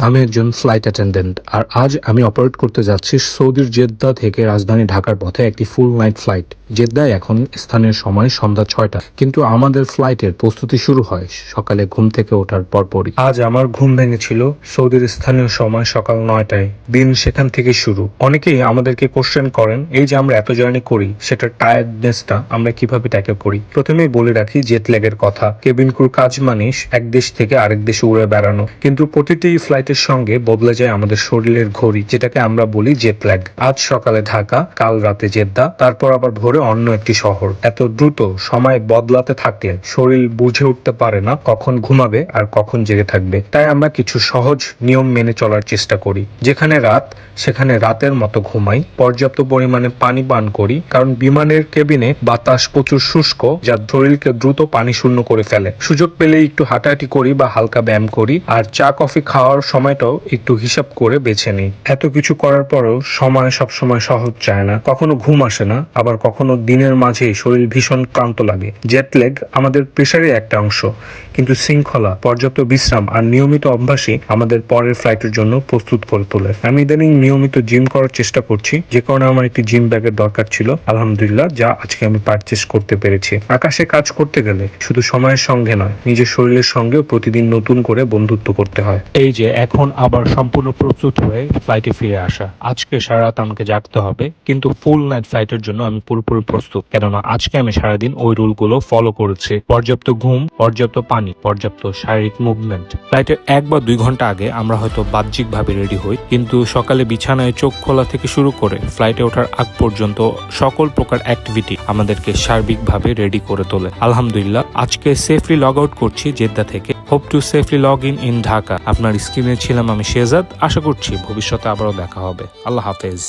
আমি একজন flight attendant আর আজ আমি অপারেট করতে যাচ্ছি সৌদির জেদ্দা থেকে রাজধানী ঢাকার পথে একটি ফুল নাইট ফ্লাইট। জেদ্দায় এখন স্থানীয় সময় সন্ধ্যা 6টা, কিন্তু আমাদের ফ্লাইটের প্রস্তুতি শুরু হয় সকালে ঘুম থেকে ওঠার পরপরই। আজ আমার ঘুম ভেঙেছিল সৌদির স্থানীয় সময় সকাল 9টায়। দিন সেখান থেকে শুরু। অনেকেই আমাদেরকে কোশ্চেন করেন, এই যে আমরা এত জার্নি করি সেটার টায়ার্ডনেসটা আমরা কিভাবে ট্যাকেল করি। প্রথমেই বলে রাখি জেট ল্যাগের কথা। কেবিন ক্রুর কাজ মানিস এক দেশ থেকে আরেক দেশে উড়ে বেড়ানো, কিন্তু প্রতিটি ফ্লাইটের সঙ্গে বদলে যায় আমাদের শরীরের ঘড়ি, যেটাকে আমরা বলি জেট ল্যাগ। আজ সকালে ঢাকা, কাল রাতে জেদ্দা, তারপর আবার ভোরে অন্য একটি শহর। এত দ্রুত সময় বদলাতে থাকলে শরীর বুঝে উঠতে পারে না কখন ঘুমাবে আর কখন জেগে থাকবে। তাই আমরা কিছু সহজ নিয়ম মেনে চলার চেষ্টা করি। যেখানে রাত সেখানে রাতের মতো ঘুমাই, পর্যাপ্ত পরিমাণে পানি পান করি, কারণ বিমানের কেবিনে বাতাস প্রচুর শুষ্ক, যা শরীরকে দ্রুত পানি শূন্য করে ফেলে। সুযোগ পেলে একটু হাঁটাহাঁটি করি বা হালকা ব্যায়াম করি, আর চা কফি খাওয়ার সময়টাও একটু হিসাব করে বেছে নিই। এত কিছু করার পরেও সময় সবসময় সহজ চায় না। কখনো ঘুম আসে না, আবার কখনো দিনের মাঝেই শরীর ভীষণ ক্লান্ত লাগে। জেট ল্যাগ আমাদের প্রেশারের একটা অংশ, কিন্তু শৃঙ্খলা, পর্যাপ্ত বিশ্রাম আর নিয়মিত অভ্যাসই আমাদের পরের ফ্লাইটের জন্য প্রস্তুত করে তোলে। আমি ইদানিং নিয়মিত জিম করার চেষ্টা করছি, যে কারণে আমার একটি জিম ব্যাগের দরকার ছিল। আলহামদুলিল্লাহ, যা আজকে আমি পারচেস করতে পেরেছি। আকাশে কাজ করতে গেলে শুধু সময়ের সঙ্গে নয়, নিজের শরীরের সঙ্গেও প্রতিদিন নতুন করে বন্ধুত্ব করতে হয়। এই যে এখন আবার সম্পূর্ণ প্রস্তুত হয়ে ফ্লাইটে ফিরে আসা। আজকে সারা রাত আমাকে জাগতে হবে, কিন্তু ফুল নাইট ফ্লাইটের জন্য আমি পুরোপুরি প্রস্তুত। কেননা আজকে আমি সারাদিন ওই রুলগুলো ফলো করেছি। পর্যাপ্ত ঘুম, পর্যাপ্ত পানি, পর্যাপ্ত শারীরিক মুভমেন্ট। ফ্লাইটের 1 বা 2 ঘন্টা আগে আমরা হয়তো বাহ্যিকভাবে রেডি হই, কিন্তু সকালে বিছানায় চোখ খোলা থেকে শুরু করে ফ্লাইটে ওঠার আগ পর্যন্ত সকল প্রকার অ্যাক্টিভিটি আমাদেরকে সার্বিকভাবে রেডি করে তোলে। আলহামদুলিল্লাহ, আজকে সেফলি লগ আউট করছি জেদ্দা থেকে। Hope to safely log in Dhaka. আপনার স্ক্রিনে ছিলাম আমি শেহজাদ। আশা করছি ভবিষ্যতে আবারও দেখা হবে। আল্লাহ হাফেজ।